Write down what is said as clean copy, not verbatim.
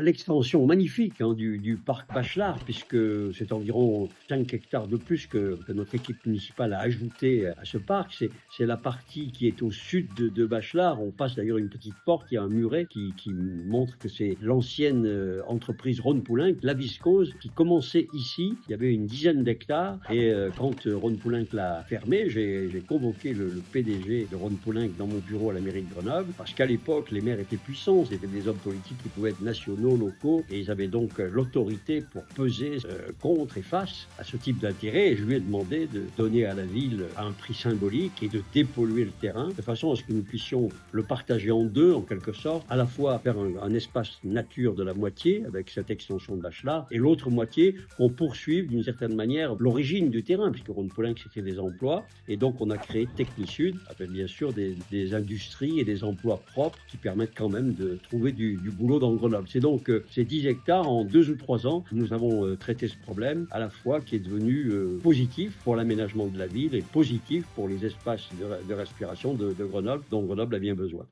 L'extension magnifique du parc Bachelard, puisque c'est environ 5 hectares de plus que notre équipe municipale a ajouté à ce parc. C'est la partie qui est au sud de Bachelard. On passe d'ailleurs une petite porte, il y a un muret qui montre que c'est l'ancienne entreprise Rhône-Poulenc, la viscose, qui commençait ici. Il y avait une dizaine d'hectares et quand Rhône-Poulenc l'a fermé, j'ai convoqué le PDG de Rhône-Poulenc dans mon bureau à la mairie de Grenoble, parce qu'à l'époque, les maires étaient puissants, c'était des hommes politiques qui pouvaient être nationaux, locaux, et ils avaient donc l'autorité pour peser contre et face à ce type d'intérêt. Et je lui ai demandé de donner à la ville un prix symbolique et de dépolluer le terrain, de façon à ce que nous puissions le partager en deux, en quelque sorte, à la fois faire un espace nature de la moitié, avec cette extension de Bachelard, et l'autre moitié, qu'on poursuive d'une certaine manière l'origine du terrain, puisque Rhône-Poulenc, c'était des emplois, et donc on a créé Technisud, avec bien sûr des industries et des emplois propres qui permettent quand même de trouver du boulot dans Grenoble. C'est donc ces 10 hectares, en 2 ou 3 ans, nous avons traité ce problème, à la fois qui est devenu positif pour l'aménagement de la ville et positif pour les espaces de respiration de Grenoble, dont Grenoble a bien besoin.